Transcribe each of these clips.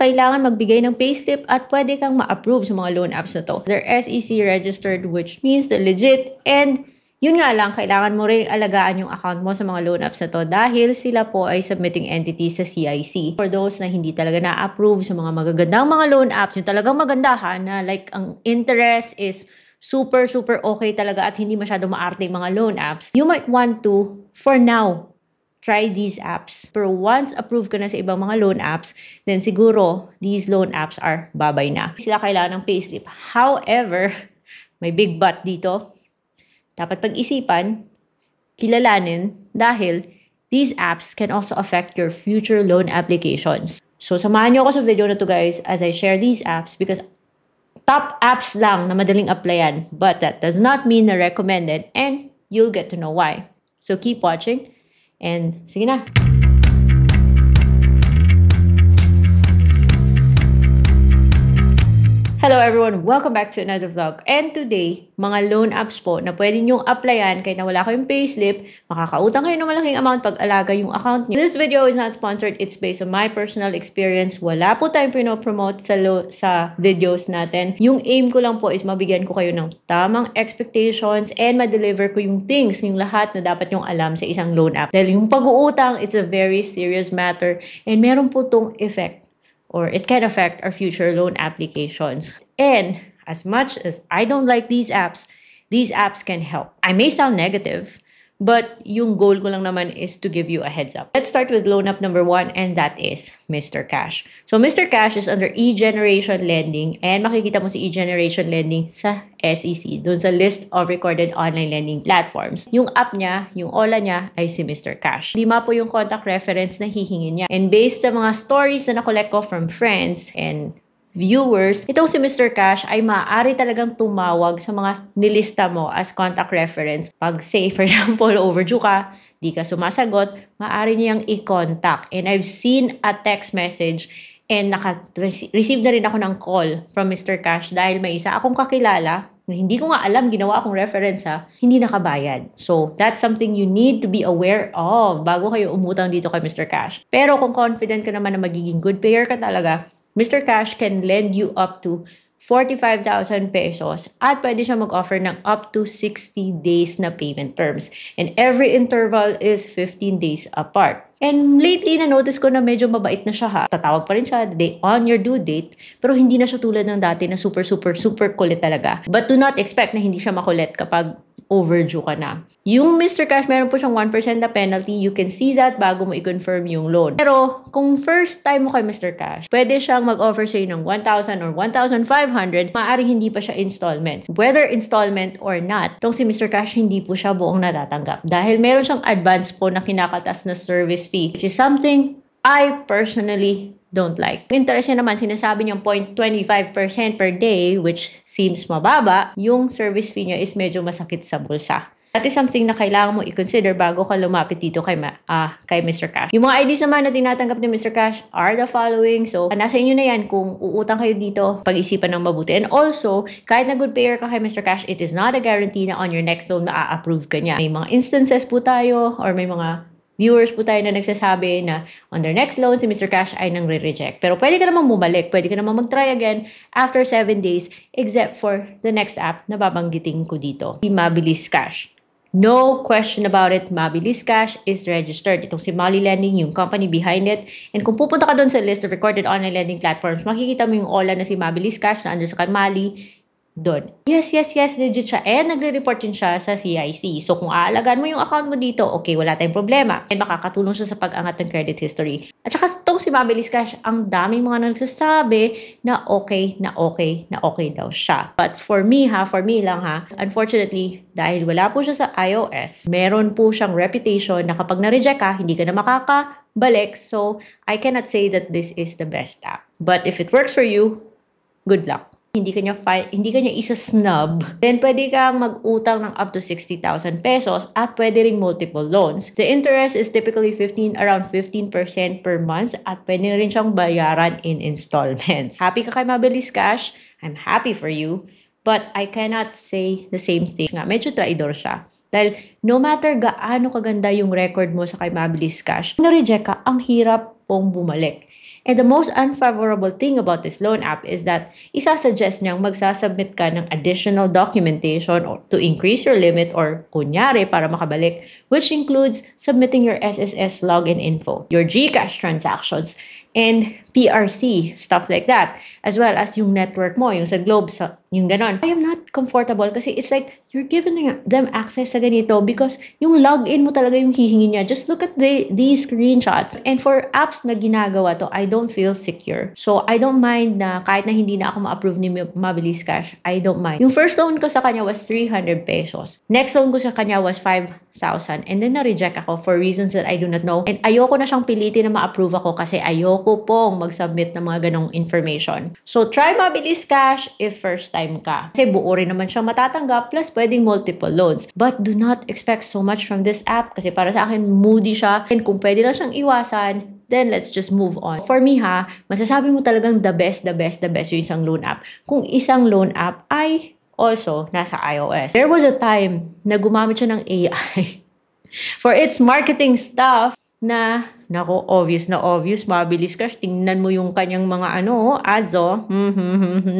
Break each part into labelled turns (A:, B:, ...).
A: kailangan magbigay ng payslip at pwede kang ma-approve sa mga loan apps na to. They're SEC registered, which means they're legit, and yun nga lang, kailangan mo rin alagaan yung account mo sa mga loan apps na to dahil sila po ay submitting entities sa CIC. For those na hindi talaga na-approve sa mga magagandang mga loan apps, yung talagang magandahan na like ang interest is super okay talaga at hindi masyado maarte yung mga loan apps, you might want to, for now, try these apps. Pero once approved ka na sa ibang mga loan apps, then siguro these loan apps are babay na. Sila kailangan ng payslip. However, may big but dito. Dapat pag-isipan, kilalanin, dahil these apps can also affect your future loan applications. So, samahan niyo ako sa video na to guys as I share these apps because top apps lang na madaling applyan, but that does not mean na recommended and you'll get to know why. So, keep watching and sige na! Hello everyone! Welcome back to another vlog. And today, mga loan apps po na pwede nyong applyan kahit na wala kayong payslip, makakautang kayo ng malaking amount pag-alaga yung account niyo. This video is not sponsored. It's based on my personal experience. Wala po tayong pinopromote sa videos natin. Yung aim ko lang po is mabigyan ko kayo ng tamang expectations and ma-deliver ko yung things, yung lahat na dapat nyong alam sa isang loan app. Dahil yung pag-uutang, it's a very serious matter and meron po tong effect, or it can affect our future loan applications. And as much as I don't like these apps can help. I may sound negative, but yung goal ko lang naman is to give you a heads up. Let's start with loan app number 1, and that is Mr. Cash. So Mr. Cash is under eGeneration Lending, and makikita mo si eGeneration Lending sa SEC, dun sa list of recorded online lending platforms. Yung app niya, yung OLA niya ay si Mr. Cash. 5 po yung contact reference na hihingin niya. And based sa mga stories na nakolek ko from friends and viewers, itong si Mr. Cash ay maaari talagang tumawag sa mga nilista mo as contact reference. Pag say, for example, overdue ka, di ka sumasagot, maaari niyang i-contact. And I've seen a text message and naka-receive na rin ako ng call from Mr. Cash dahil may isa akong kakilala na hindi ko nga alam, ginawa akong reference hindi nakabayad. So, that's something you need to be aware of bago kayo umutang dito kay Mr. Cash. Pero kung confident ka naman na magiging good payer ka talaga, Mr. Cash can lend you up to 45,000 pesos at pwede siya mag-offer ng up to 60 days na payment terms. And every interval is 15 days apart. And lately, na-notice ko na medyo mabait na siya Tatawag pa rin siya on your due date, pero hindi na siya tulad ng dati na super kulit talaga. But do not expect na hindi siya makulit kapag overdue ka na. Yung Mr. Cash, meron po siyang 1% na penalty. You can see that bago mo i-confirm yung loan. Pero kung first time mo kay Mr. Cash, pwede siyang mag-offer sa'yo ng 1,000 or 1,500, maaaring hindi pa siya installments. Whether installment or not, itong si Mr. Cash, hindi po siya buong natatanggap. Dahil meron siyang advance po na kinakatas na service fee, which is something I personally don't like. Interest niya naman, sinasabi niyang 0.25% per day, which seems mababa. Yung service fee niya is medyo masakit sa bulsa. That is something na kailangan mo i-consider bago ka lumapit dito kay Mr. Cash. Yung mga IDs naman na tinatanggap ni Mr. Cash are the following. So, nasa inyo na yan kung uutang kayo dito, pag-isipan ng mabuti. And also, kahit na good payer ka kay Mr. Cash, it is not a guarantee na on your next loan ma-approve ka niya. May mga instances po tayo or may mga viewers po tayo na nagsasabi na on their next loan, si Mr. Cash ay nang re-reject. Pero pwede ka namang bumalik, pwede ka namang mag-try again after 7 days, except for the next app na babanggitin ko dito, si Mabilis Cash. No question about it, Mabilis Cash is registered. Itong si Mali Lending, yung company behind it. And kung pupunta ka doon sa list of recorded online lending platforms, makikita mo yung OLA na si Mabilis Cash na under sa Mali. Doon. Yes, legit siya. And nagre-report din siya sa CIC. So, kung aalagaan mo yung account mo dito, okay, wala tayong problema. And makakatulong siya sa pag-angat ng credit history. At saka itong si Mabilis Cash, ang daming mga nagsasabi na okay daw siya. But for me lang unfortunately, dahil wala po siya sa iOS, meron po siyang reputation na kapag na-reject ka, hindi ka na makakabalik. So, I cannot say that this is the best app. But if it works for you, good luck. Hindi ka niya isa-snub, then pwede kang mag-utang ng up to 60,000 pesos at pwede ring multiple loans. The interest is typically around 15% per month at pwede rin siyang bayaran in installments. Happy ka kay Mabilis Cash? I'm happy for you. But I cannot say the same thing. Medyo traidor siya. Dahil no matter gaano kaganda yung record mo sa kay Mabilis Cash, na-reject ka, ang hirap pong bumalik. And the most unfavorable thing about this loan app is that isasuggest niyang magsasubmit ka ng additional documentation or to increase your limit or kunyari para makabalik, which includes submitting your SSS login info, your GCash transactions, and PRC, stuff like that. As well as yung network mo, yung sa Globe, yung ganon. I am not comfortable kasi it's like you're giving them access sa ganito because yung login mo talaga yung hihingi niya. Just look at these screenshots. And for apps na ginagawa to, I don't feel secure. So, I don't mind na kahit na hindi na ako ma-approve ni Mabilis Cash, I don't mind. Yung first loan ko sa kanya was 300 pesos. Next loan ko sa kanya was 5,000. And then na-reject ako for reasons that I do not know. And ayoko na siyang pilitin na ma-approve ako kasi ayoko pong mag-submit ng mga ganong information. So, try Mabilis Cash if first time ka. Kasi buo rin naman siyang matatanggap plus pwedeng multiple loans. But do not expect so much from this app kasi para sa akin, moody siya. And kung pwede lang siyang iwasan, then let's just move on. For me masasabi mo talagang the best yung isang loan app. Kung isang loan app ay also nasa iOS. There was a time na gumamit siya ng AI for its marketing stuff na, nako, obvious na obvious, Mabilis Cash. Tingnan mo yung kanyang mga ads, oh.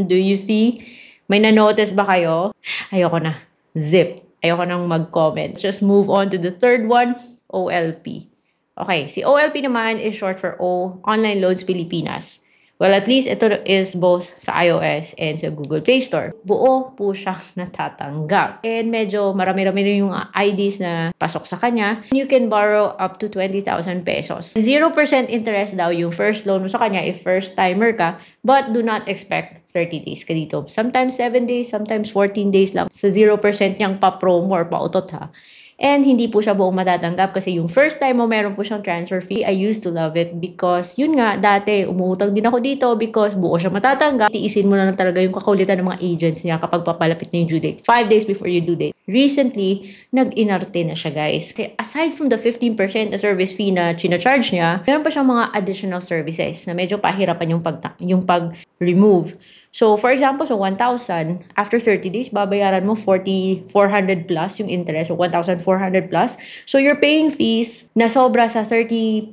A: Do you see? May na-notice ba kayo? Ayoko na. Zip. Ayoko nang mag-comment. Just move on to the third one, OLP. Okay, si OLP naman is short for Online Loans Pilipinas. Well, at least ito is both sa iOS and sa Google Play Store. Buo po siyang natatanggap. And medyo marami-rami rin yung IDs na pasok sa kanya. You can borrow up to 20,000 pesos. 0% interest daw yung first loan mo sa kanya if first timer ka, but do not expect 30 days ka dito. Sometimes 7 days, sometimes 14 days lang. Sa 0% niyang pa-promo or pa-utot And hindi po siya buong matatanggap kasi yung first time mo meron po siyang transfer fee. I used to love it because yun nga, dati umuutang din ako dito because buo siya matatanggap. Tiisin mo na lang talaga yung kakulitan ng mga agents niya kapag papalapit na yung due date. 5 days before your due date. Recently, nag-inarte na siya, guys. Kasi aside from the 15% na service fee na charge niya, meron pa siyang mga additional services na medyo pahirapan yung pag-remove. So, for example, so 1,000, after 30 days, babayaran mo 400 plus yung interest, so 1,400 plus. So, you're paying fees na sobra sa 30%,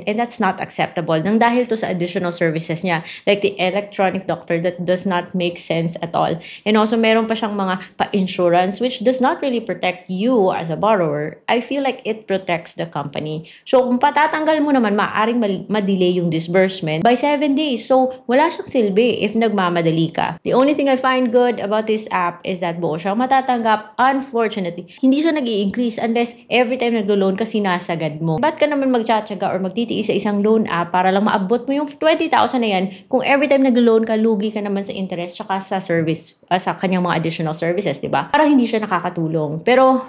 A: and that's not acceptable. Nang dahil to sa additional services niya, like the electronic doctor, that does not make sense at all. And also, meron pa siyang mga pa-insurance, which does not really protect you as a borrower. I feel like it protects the company. So, kung patatanggal mo naman, maaaring ma-delay yung disbursement by 7 days. So, wala siyang silbi if nagmamadali ka. The only thing I find good about this app is that buo siyang matatanggap. Unfortunately, hindi siya nag-i-increase unless every time naglo-loan ka sinasagad mo. Ba't ka naman magtsatsaga or magtitiis sa isang loan app para lang maabot mo yung 20,000 na yan kung every time naglo-loan ka, lugi ka naman sa interest tsaka sa service, sa kanyang mga additional services, diba? Parang hindi siya nakakatulong. Pero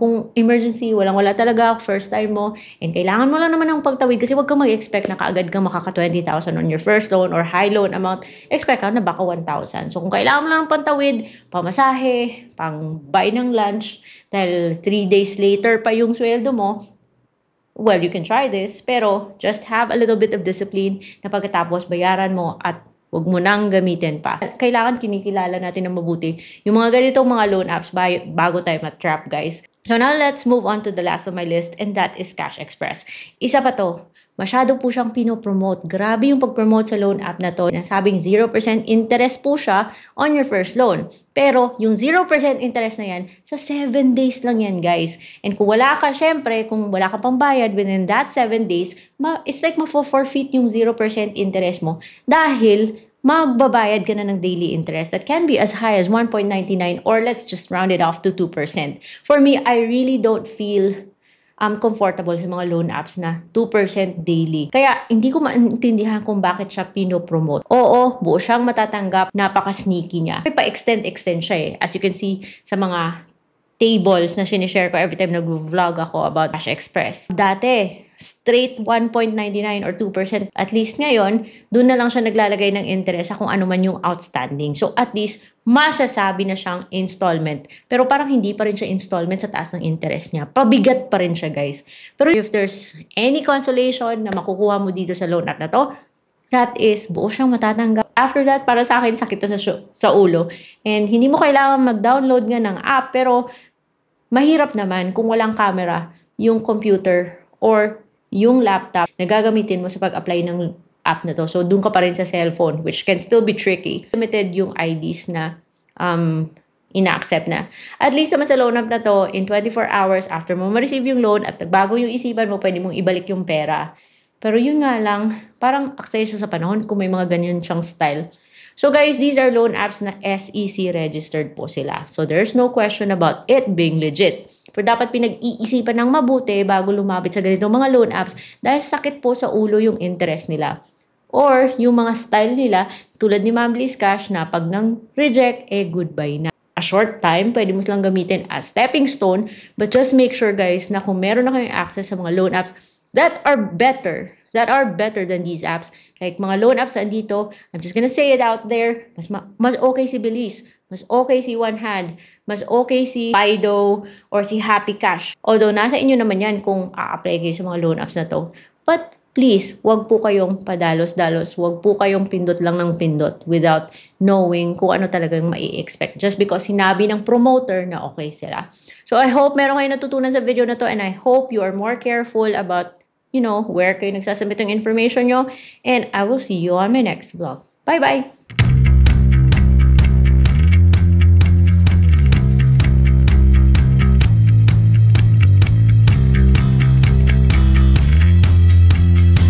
A: kung emergency, walang-wala talaga, first time mo, and kailangan mo lang naman ng pagtawid kasi wag kang mag-expect na kaagad kang makaka 20,000 on your first loan or high loan amount. Expect ka na baka 1,000. So, kung kailangan mo lang ng pantawid, pamasahe, pang-buy ng lunch, dahil 3 days later pa yung sweldo mo, well, you can try this, pero just have a little bit of discipline na pagkatapos bayaran mo at huwag mo nang gamitin pa. Kailangan kinikilala natin ng mabuti yung mga ganitong mga loan apps bago tayo ma-trap, guys. So, now let's move on to the last of my list, and that is Cash Express. Isa pa to. Masyado po siyang pinopromote. Grabe yung pag-promote sa loan app na to. Nasabing 0% interest po siya on your first loan. Pero yung 0% interest na yan, sa 7 days lang yan, guys. And kung wala ka, syempre, kung wala ka pang bayad within that 7 days, it's like ma-forfeit yung 0% interest mo. Dahil magbabayad ka na ng daily interest that can be as high as 1.99 or let's just round it off to 2%. For me, I really don't feel comfortable sa mga loan apps na 2% daily. Kaya, hindi ko maintindihan kung bakit siya pinopromote. Oo, buo siyang matatanggap, napaka-sneaky niya. May pa-extend siya eh. As you can see sa mga tables na sinishare ko every time nag-vlog ako about Cash Express. Dati, straight 1.99 or 2%. At least ngayon, doon na lang siya naglalagay ng interest sa kung ano man yung outstanding. So at least, masasabi na siyang installment. Pero parang hindi pa rin siya installment sa taas ng interest niya. Pabigat pa rin siya, guys. Pero if there's any consolation na makukuha mo dito sa loan app na to, that is, buo siyang matatanggap. After that, para sa akin, sakit na sa ulo. And hindi mo kailangan mag-download nga ng app, pero mahirap naman kung walang camera yung computer or yung laptop na gagamitin mo sa pag-apply ng app na to. So, dun ka pa rin sa cellphone, which can still be tricky. Limited yung IDs na ina-accept na. At least naman sa loan app na to, in 24 hours after mo ma-receive yung loan at nagbago yung isipan mo, pwede mong ibalik yung pera. Pero yun nga lang, parang akseso sa panahon kung may mga ganyan siyang style. So guys, these are loan apps na SEC registered po sila. So there's no question about it being legit. Pero dapat pinag-iisipan ng mabuti bago lumapit sa ganitong mga loan apps dahil sakit po sa ulo yung interest nila. Or yung mga style nila, tulad ni Ma'am Bliss Cash na pag nang reject, goodbye na. A short time, pwede mo silang gamitin as stepping stone, but just make sure guys na kung meron na kayong access sa mga loan apps that are better than these apps. Like mga loan apps andito, I'm just gonna say it out there, mas okay si Belize, mas okay si One Hand, mas okay si Fido or si Happy Cash. Although nasa inyo naman yan kung a-apply kayo sa mga loan apps na to. But please, wag po kayong padalos-dalos, wag po kayong pindot lang ng pindot without knowing kung ano talagang mai-expect. Just because sinabi ng promoter na okay sila. So I hope meron kayong natutunan sa video na to and I hope you are more careful about where kayo nagsasubmit ng information nyo. And I will see you on my next vlog. Bye-bye!